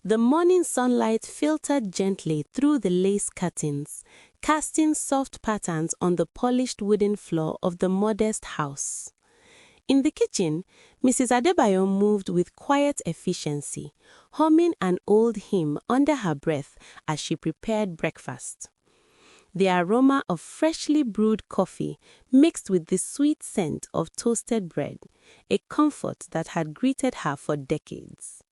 The morning sunlight filtered gently through the lace curtains, casting soft patterns on the polished wooden floor of the modest house. In the kitchen, Mrs. Adebayo moved with quiet efficiency, humming an old hymn under her breath as she prepared breakfast. The aroma of freshly brewed coffee mixed with the sweet scent of toasted bread, a comfort that had greeted her for decades.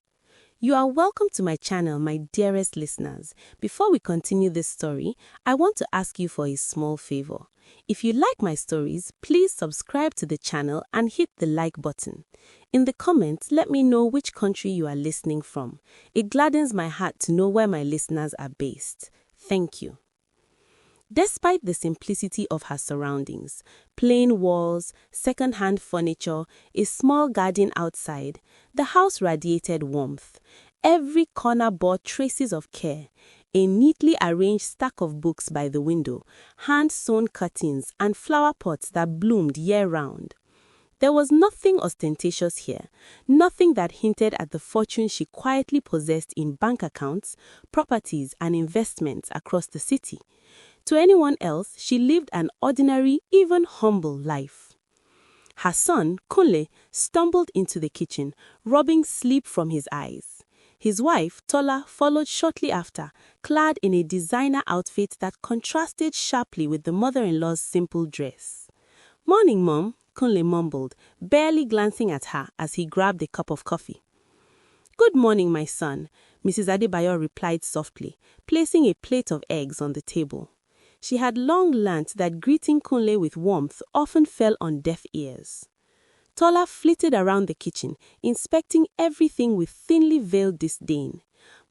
You are welcome to my channel, my dearest listeners. Before we continue this story, I want to ask you for a small favor. If you like my stories, please subscribe to the channel and hit the like button. In the comments, let me know which country you are listening from. It gladdens my heart to know where my listeners are based. Thank you. Despite the simplicity of her surroundings, plain walls, second-hand furniture, a small garden outside, the house radiated warmth. Every corner bore traces of care. A neatly arranged stack of books by the window, hand-sewn curtains, and flower pots that bloomed year-round. There was nothing ostentatious here, nothing that hinted at the fortune she quietly possessed in bank accounts, properties, and investments across the city. To anyone else, she lived an ordinary, even humble life. Her son, Kunle, stumbled into the kitchen, rubbing sleep from his eyes. His wife, Tola, followed shortly after, clad in a designer outfit that contrasted sharply with the mother-in-law's simple dress. "Morning, Mom," Kunle mumbled, barely glancing at her as he grabbed a cup of coffee. "Good morning, my son," Mrs. Adebayo replied softly, placing a plate of eggs on the table. She had long learnt that greeting Kunle with warmth often fell on deaf ears. Tola flitted around the kitchen, inspecting everything with thinly veiled disdain.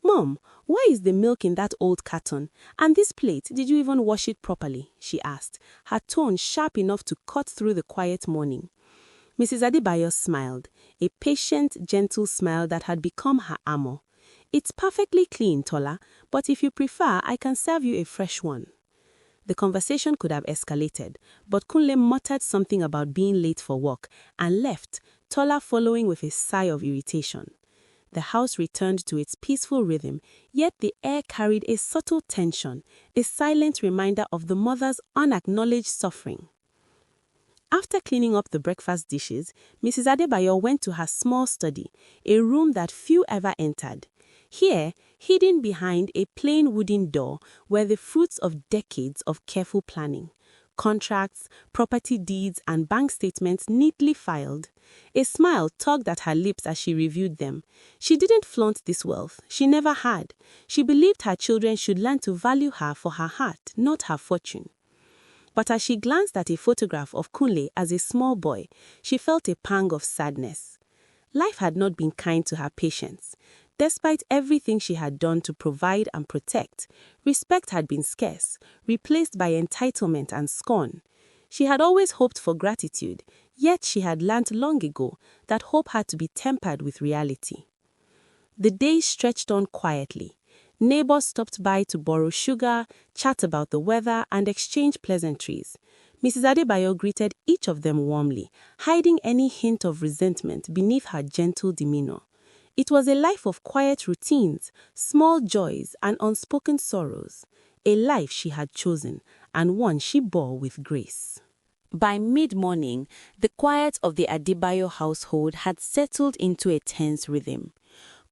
"Mom, why is the milk in that old carton? And this plate, did you even wash it properly?" she asked, her tone sharp enough to cut through the quiet morning. Mrs. Adebayo smiled, a patient, gentle smile that had become her armor. "It's perfectly clean, Tola, but if you prefer, I can serve you a fresh one." The conversation could have escalated, but Kunle muttered something about being late for work and left, Tola following with a sigh of irritation. The house returned to its peaceful rhythm, yet the air carried a subtle tension, a silent reminder of the mother's unacknowledged suffering. After cleaning up the breakfast dishes, Mrs. Adebayo went to her small study, a room that few ever entered. Here, hidden behind a plain wooden door, were the fruits of decades of careful planning. Contracts, property deeds, and bank statements neatly filed. A smile tugged at her lips as she reviewed them. She didn't flaunt this wealth. She never had. She believed her children should learn to value her for her heart, not her fortune. But as she glanced at a photograph of Kunle as a small boy, she felt a pang of sadness. Life had not been kind to her patience. Despite everything she had done to provide and protect, respect had been scarce, replaced by entitlement and scorn. She had always hoped for gratitude, yet she had learnt long ago that hope had to be tempered with reality. The days stretched on quietly. Neighbors stopped by to borrow sugar, chat about the weather, and exchange pleasantries. Mrs. Adebayo greeted each of them warmly, hiding any hint of resentment beneath her gentle demeanor. It was a life of quiet routines, small joys, and unspoken sorrows. A life she had chosen, and one she bore with grace. By mid-morning, the quiet of the Adebayo household had settled into a tense rhythm.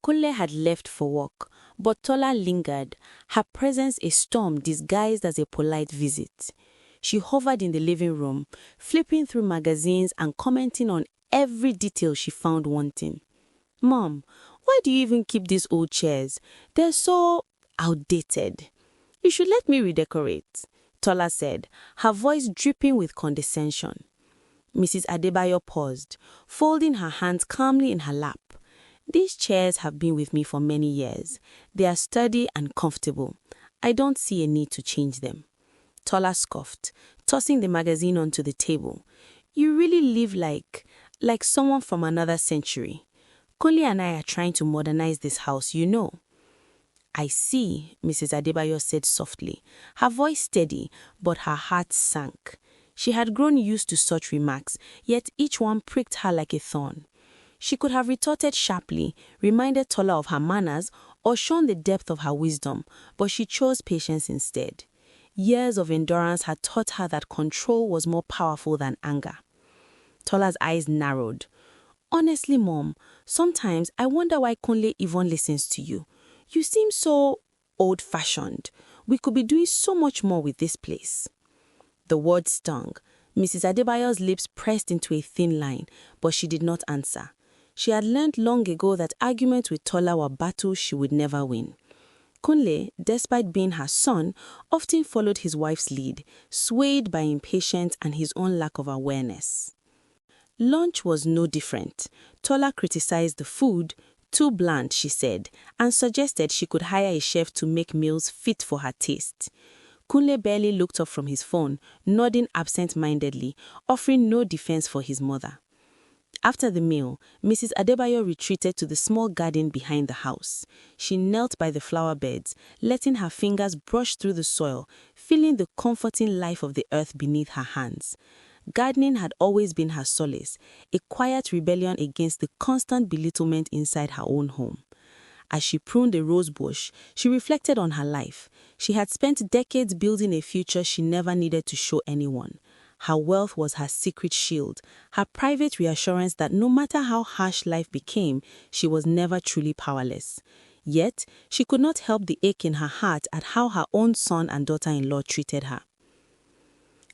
Kunle had left for work, but Tola lingered, her presence a storm disguised as a polite visit. She hovered in the living room, flipping through magazines and commenting on every detail she found wanting. "Mom, why do you even keep these old chairs? They're so outdated. You should let me redecorate," Tola said, her voice dripping with condescension. Mrs. Adebayo paused, folding her hands calmly in her lap. "These chairs have been with me for many years. They are sturdy and comfortable. I don't see a need to change them." Tola scoffed, tossing the magazine onto the table. "You really live like someone from another century. Kunle and I are trying to modernize this house, you know." "I see," Mrs. Adebayo said softly, her voice steady, but her heart sank. She had grown used to such remarks, yet each one pricked her like a thorn. She could have retorted sharply, reminded Tola of her manners, or shown the depth of her wisdom, but she chose patience instead. Years of endurance had taught her that control was more powerful than anger. Tola's eyes narrowed. Honestly, Mom, sometimes I wonder why Kunle even listens to you. You seem so old-fashioned. We could be doing so much more with this place. The word stung. Mrs. Adebayo's lips pressed into a thin line, but she did not answer. She had learned long ago that arguments with Tola were battles she would never win. Kunle, despite being her son, often followed his wife's lead, swayed by impatience and his own lack of awareness. Lunch was no different. Tola criticized the food, too bland, she said, and suggested she could hire a chef to make meals fit for her taste. Kunle barely looked up from his phone, nodding absent-mindedly, offering no defense for his mother. After the meal, Mrs. Adebayo retreated to the small garden behind the house. She knelt by the flower beds, letting her fingers brush through the soil, feeling the comforting life of the earth beneath her hands. Gardening had always been her solace, a quiet rebellion against the constant belittlement inside her own home. As she pruned a rose bush, she reflected on her life. She had spent decades building a future she never needed to show anyone. Her wealth was her secret shield, her private reassurance that no matter how harsh life became, she was never truly powerless. Yet, she could not help the ache in her heart at how her own son and daughter-in-law treated her.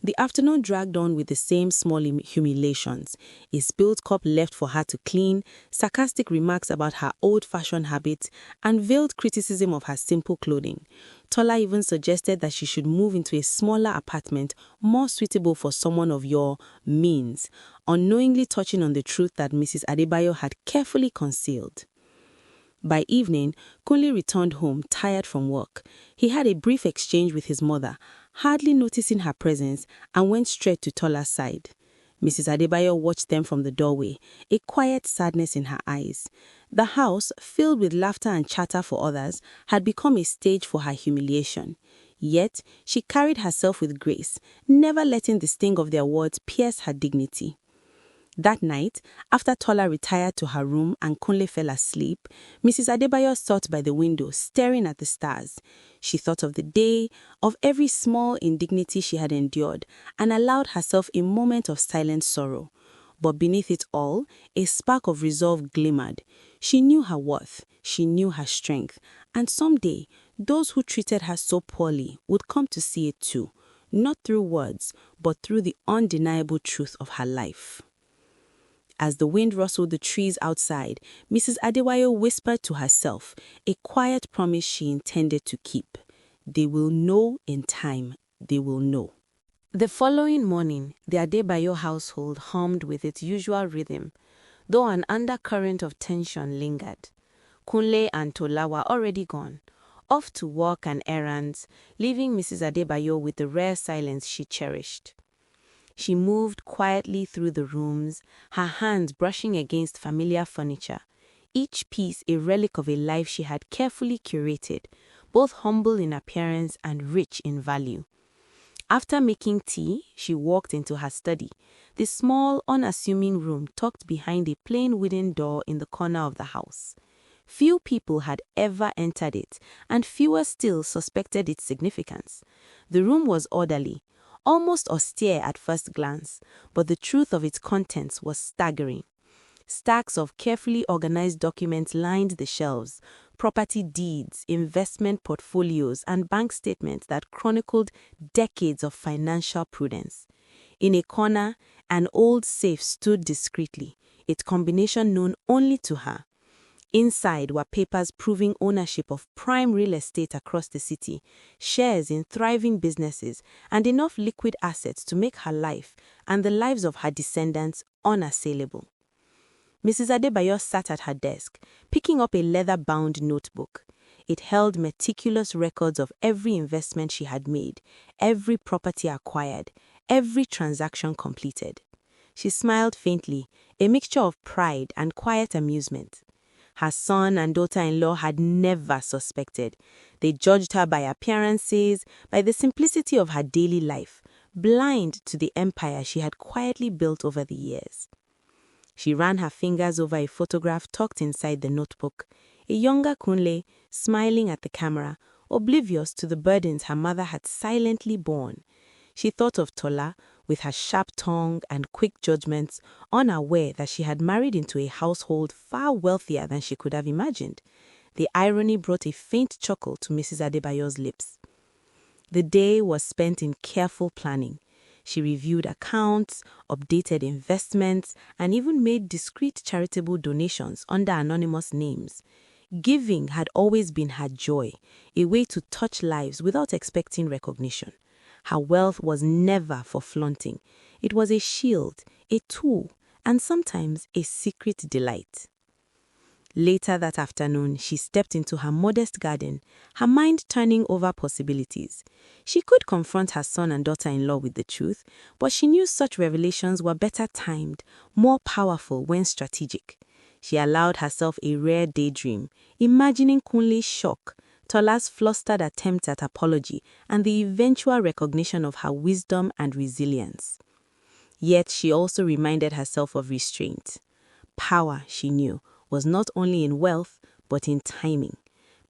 The afternoon dragged on with the same small humiliations, a spilled cup left for her to clean, sarcastic remarks about her old-fashioned habits, and veiled criticism of her simple clothing. Tola even suggested that she should move into a smaller apartment more suitable for someone of your means, unknowingly touching on the truth that Mrs. Adebayo had carefully concealed. By evening, Kunle returned home tired from work. He had a brief exchange with his mother, hardly noticing her presence, and went straight to Tola's side. Mrs. Adebayo watched them from the doorway, a quiet sadness in her eyes. The house, filled with laughter and chatter for others, had become a stage for her humiliation. Yet, she carried herself with grace, never letting the sting of their words pierce her dignity. That night, after Tola retired to her room and Kunle fell asleep, Mrs. Adebayo sat by the window, staring at the stars. She thought of the day, of every small indignity she had endured, and allowed herself a moment of silent sorrow. But beneath it all, a spark of resolve glimmered. She knew her worth, she knew her strength, and someday, those who treated her so poorly would come to see it too, not through words, but through the undeniable truth of her life. As the wind rustled the trees outside, Mrs. Adebayo whispered to herself, a quiet promise she intended to keep. They will know in time, they will know. The following morning, the Adebayo household hummed with its usual rhythm, though an undercurrent of tension lingered. Kunle and Tola were already gone, off to work and errands, leaving Mrs. Adebayo with the rare silence she cherished. She moved quietly through the rooms, her hands brushing against familiar furniture, each piece a relic of a life she had carefully curated, both humble in appearance and rich in value. After making tea, she walked into her study, the small, unassuming room tucked behind a plain wooden door in the corner of the house. Few people had ever entered it, and fewer still suspected its significance. The room was orderly, almost austere at first glance, but the truth of its contents was staggering. Stacks of carefully organized documents lined the shelves, property deeds, investment portfolios, and bank statements that chronicled decades of financial prudence. In a corner, an old safe stood discreetly, its combination known only to her. Inside were papers proving ownership of prime real estate across the city, shares in thriving businesses, and enough liquid assets to make her life and the lives of her descendants unassailable. Mrs. Adebayo sat at her desk, picking up a leather-bound notebook. It held meticulous records of every investment she had made, every property acquired, every transaction completed. She smiled faintly, a mixture of pride and quiet amusement. Her son and daughter-in-law had never suspected. They judged her by appearances, by the simplicity of her daily life, blind to the empire she had quietly built over the years. She ran her fingers over a photograph tucked inside the notebook, a younger Kunle, smiling at the camera, oblivious to the burdens her mother had silently borne. She thought of Tola, with her sharp tongue and quick judgments, unaware that she had married into a household far wealthier than she could have imagined. The irony brought a faint chuckle to Mrs. Adebayo's lips. The day was spent in careful planning. She reviewed accounts, updated investments, and even made discreet charitable donations under anonymous names. Giving had always been her joy, a way to touch lives without expecting recognition. Her wealth was never for flaunting. It was a shield, a tool, and sometimes a secret delight. Later that afternoon, she stepped into her modest garden, her mind turning over possibilities. She could confront her son and daughter-in-law with the truth, but she knew such revelations were better timed, more powerful when strategic. She allowed herself a rare daydream, imagining Kunle's shock, Tola's flustered attempt at apology, and the eventual recognition of her wisdom and resilience. Yet she also reminded herself of restraint. Power, she knew, was not only in wealth, but in timing.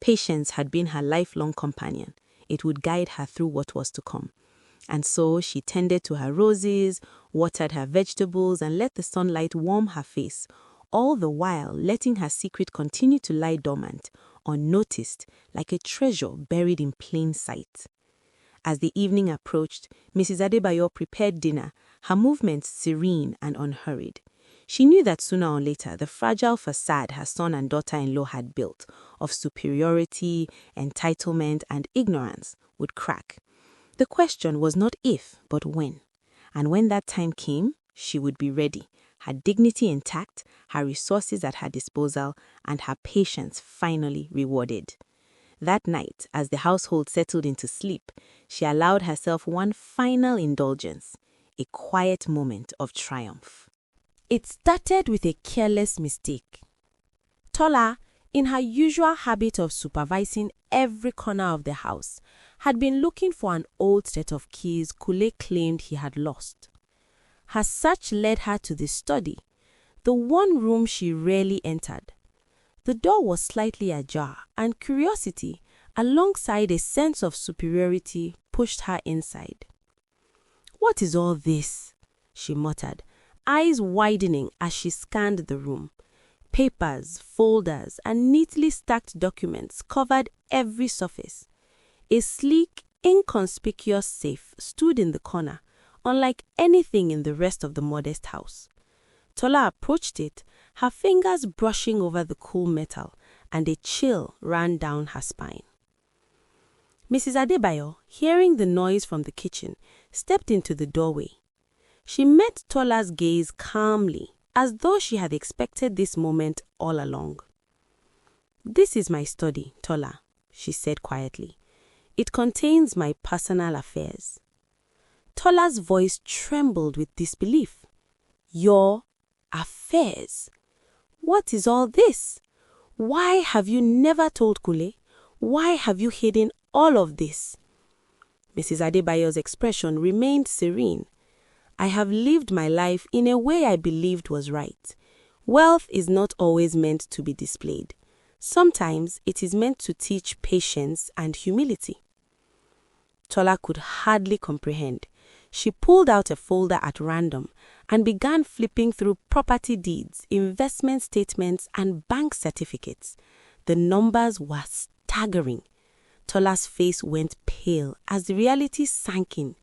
Patience had been her lifelong companion. It would guide her through what was to come. And so she tended to her roses, watered her vegetables, and let the sunlight warm her face, all the while letting her secret continue to lie dormant, unnoticed, like a treasure buried in plain sight. As the evening approached, Mrs. Adebayo prepared dinner, her movements serene and unhurried. She knew that sooner or later the fragile facade her son and daughter-in-law had built of superiority, entitlement, and ignorance would crack. The question was not if, but when. And when that time came, she would be ready, her dignity intact, her resources at her disposal, and her patience finally rewarded. That night, as the household settled into sleep, she allowed herself one final indulgence, a quiet moment of triumph. It started with a careless mistake. Tola, in her usual habit of supervising every corner of the house, had been looking for an old set of keys Kunle claimed he had lost. Her search led her to the study, the one room she rarely entered. The door was slightly ajar, and curiosity, alongside a sense of superiority, pushed her inside. "What is all this?" she muttered, eyes widening as she scanned the room. Papers, folders, and neatly stacked documents covered every surface. A sleek, inconspicuous safe stood in the corner, unlike anything in the rest of the modest house. Tola approached it, her fingers brushing over the cool metal, and a chill ran down her spine. Mrs. Adebayo, hearing the noise from the kitchen, stepped into the doorway. She met Tola's gaze calmly, as though she had expected this moment all along. "This is my study, Tola," she said quietly. "It contains my personal affairs." Tola's voice trembled with disbelief. "Your affairs? What is all this? Why have you never told Kunle? Why have you hidden all of this?" Mrs. Adebayo's expression remained serene. "I have lived my life in a way I believed was right. Wealth is not always meant to be displayed. Sometimes it is meant to teach patience and humility." Tola could hardly comprehend. She pulled out a folder at random and began flipping through property deeds, investment statements, and bank certificates. The numbers were staggering. Tola's face went pale as the reality sank in.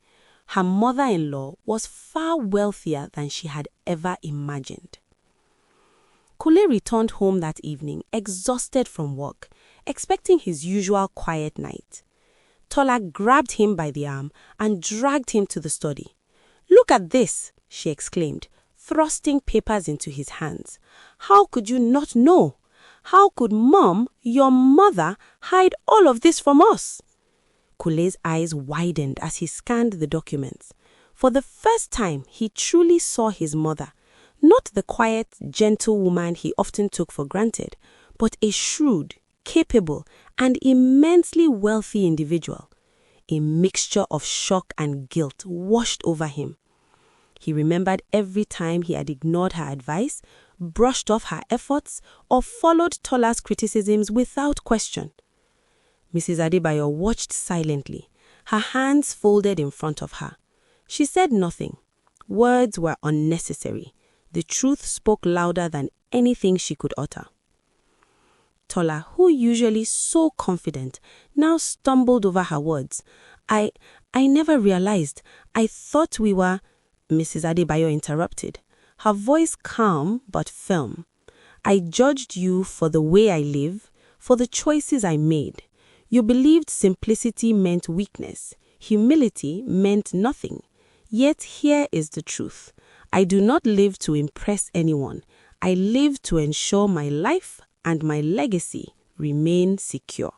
Her mother-in-law was far wealthier than she had ever imagined. Kunle returned home that evening, exhausted from work, expecting his usual quiet night. Tola grabbed him by the arm and dragged him to the study. "Look at this," she exclaimed, thrusting papers into his hands. "How could you not know? How could Mom, your mother, hide all of this from us?" Kunle's eyes widened as he scanned the documents. For the first time, he truly saw his mother, not the quiet, gentle woman he often took for granted, but a shrewd, capable, and immensely wealthy individual. A mixture of shock and guilt washed over him. He remembered every time he had ignored her advice, brushed off her efforts, or followed Tola's criticisms without question. Mrs. Adebayo watched silently, her hands folded in front of her. She said nothing. Words were unnecessary. The truth spoke louder than anything she could utter. Tola, who usually so confident, now stumbled over her words. I never realized. I thought we were... Mrs. Adebayo interrupted, her voice calm but firm. I judged you for the way I live, for the choices I made. You believed simplicity meant weakness. Humility meant nothing. Yet here is the truth. I do not live to impress anyone. I live to ensure my life and my legacy remain secure.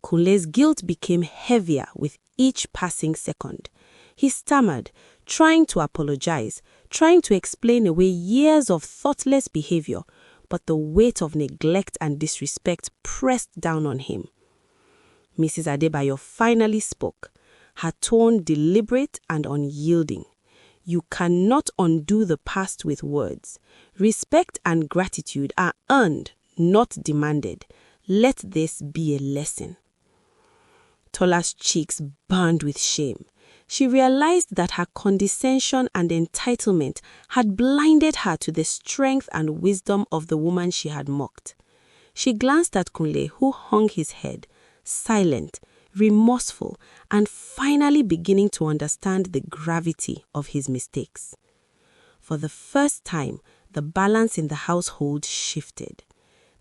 Kunle's guilt became heavier with each passing second. He stammered, trying to apologize, trying to explain away years of thoughtless behavior, but the weight of neglect and disrespect pressed down on him. Mrs. Adebayo finally spoke, her tone deliberate and unyielding. You cannot undo the past with words. Respect and gratitude are earned, not demanded. Let this be a lesson. Tola's cheeks burned with shame. She realized that her condescension and entitlement had blinded her to the strength and wisdom of the woman she had mocked. She glanced at Kunle, who hung his head, silent, remorseful, and finally beginning to understand the gravity of his mistakes. For the first time, the balance in the household shifted.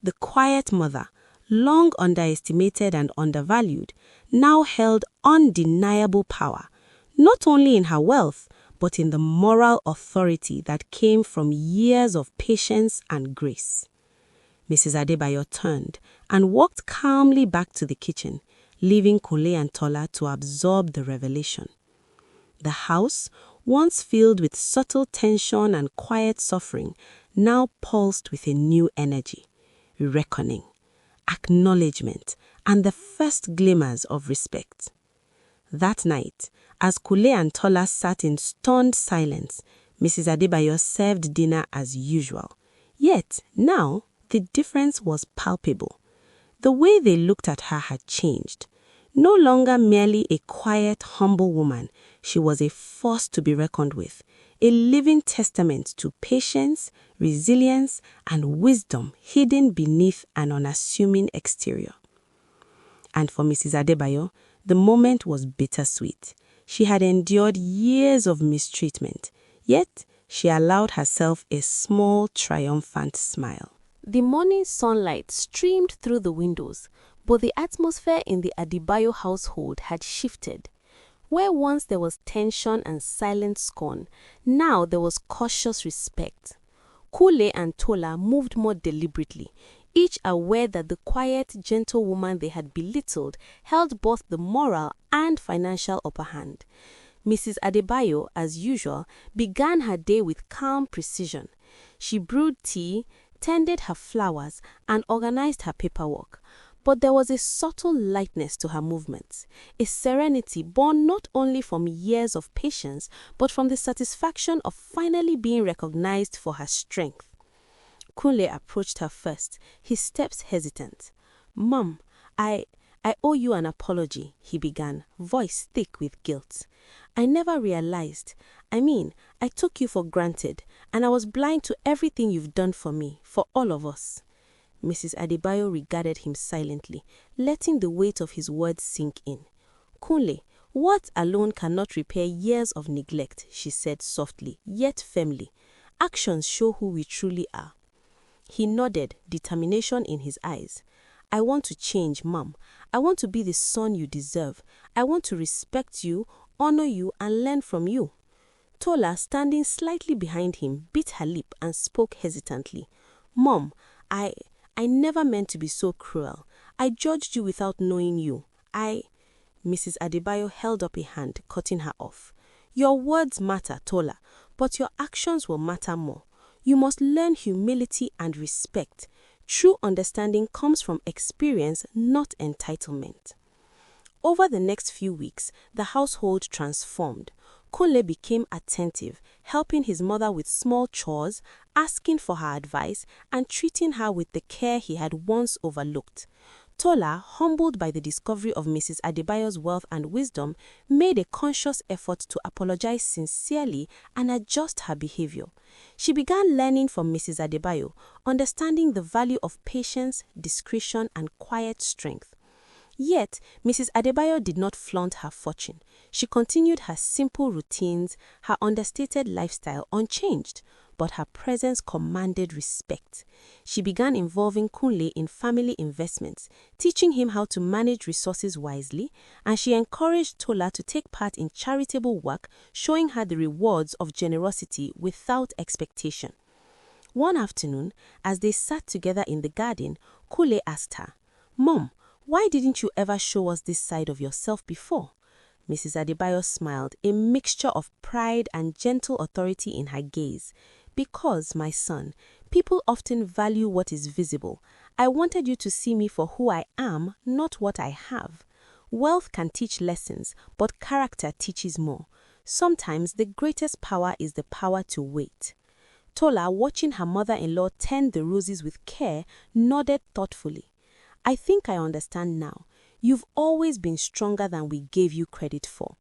The quiet mother, long underestimated and undervalued, now held undeniable power, not only in her wealth, but in the moral authority that came from years of patience and grace. Mrs. Adebayo turned and walked calmly back to the kitchen, leaving Kunle and Tola to absorb the revelation. The house, once filled with subtle tension and quiet suffering, now pulsed with a new energy, reckoning, acknowledgement, and the first glimmers of respect. That night, as Kunle and Tola sat in stunned silence, Mrs. Adebayo served dinner as usual. Yet, now, the difference was palpable. The way they looked at her had changed. No longer merely a quiet, humble woman, she was a force to be reckoned with, a living testament to patience, resilience, and wisdom hidden beneath an unassuming exterior. And for Mrs. Adebayo, the moment was bittersweet. She had endured years of mistreatment, yet she allowed herself a small, triumphant smile. The morning sunlight streamed through the windows, but the atmosphere in the Adebayo household had shifted. Where once there was tension and silent scorn, now there was cautious respect. Kunle and Tola moved more deliberately, each aware that the quiet, gentle woman they had belittled held both the moral and financial upper hand. Mrs. Adebayo, as usual, began her day with calm precision. She brewed tea, tended her flowers, and organized her paperwork. But there was a subtle lightness to her movements, a serenity born not only from years of patience, but from the satisfaction of finally being recognized for her strength. Kunle approached her first, his steps hesitant. "Mom, I owe you an apology," he began, voice thick with guilt. "I never realized. I took you for granted, and I was blind to everything you've done for me, for all of us." Mrs. Adebayo regarded him silently, letting the weight of his words sink in. "Kunle, words alone cannot repair years of neglect," she said softly, yet firmly. "Actions show who we truly are." He nodded, determination in his eyes. "I want to change, Mom. I want to be the son you deserve. I want to respect you, honor you, and learn from you." Tola, standing slightly behind him, bit her lip and spoke hesitantly. "Mom, I never meant to be so cruel. I judged you without knowing you. Mrs. Adebayo held up a hand, cutting her off. "Your words matter, Tola, but your actions will matter more. You must learn humility and respect. True understanding comes from experience, not entitlement." Over the next few weeks, the household transformed. Kunle became attentive, helping his mother with small chores, asking for her advice, and treating her with the care he had once overlooked. Tola, humbled by the discovery of Mrs. Adebayo's wealth and wisdom, made a conscious effort to apologize sincerely and adjust her behavior. She began learning from Mrs. Adebayo, understanding the value of patience, discretion, and quiet strength. Yet, Mrs. Adebayo did not flaunt her fortune. She continued her simple routines, her understated lifestyle unchanged, but her presence commanded respect. She began involving Kunle in family investments, teaching him how to manage resources wisely, and she encouraged Tola to take part in charitable work, showing her the rewards of generosity without expectation. One afternoon, as they sat together in the garden, Kunle asked her, "Mom, why didn't you ever show us this side of yourself before?" Mrs. Adebayo smiled, a mixture of pride and gentle authority in her gaze. "Because, my son, people often value what is visible. I wanted you to see me for who I am, not what I have. Wealth can teach lessons, but character teaches more. Sometimes the greatest power is the power to wait." Tola, watching her mother-in-law tend the roses with care, nodded thoughtfully. "I think I understand now. You've always been stronger than we gave you credit for."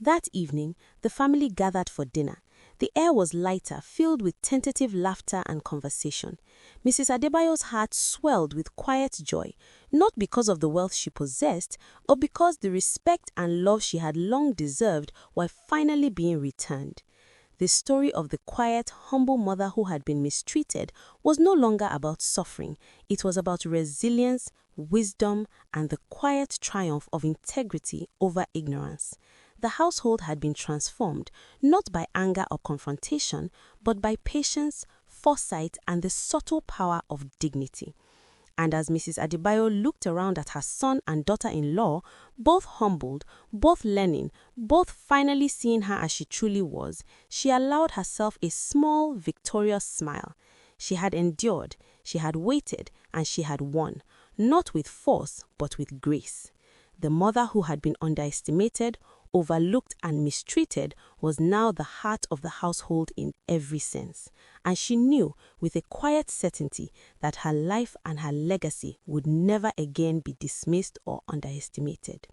That evening, the family gathered for dinner. The air was lighter, filled with tentative laughter and conversation. Mrs. Adebayo's heart swelled with quiet joy, not because of the wealth she possessed, but because the respect and love she had long deserved were finally being returned. The story of the quiet, humble mother who had been mistreated was no longer about suffering. It was about resilience, wisdom, and the quiet triumph of integrity over ignorance. The household had been transformed, not by anger or confrontation, but by patience, foresight, and the subtle power of dignity. And as Mrs. Adebayo looked around at her son and daughter-in-law, both humbled, both learning, both finally seeing her as she truly was, she allowed herself a small, victorious smile. She had endured, she had waited, and she had won, not with force, but with grace. The mother who had been underestimated, overlooked, and mistreated was now the heart of the household in every sense, and she knew with a quiet certainty that her life and her legacy would never again be dismissed or underestimated.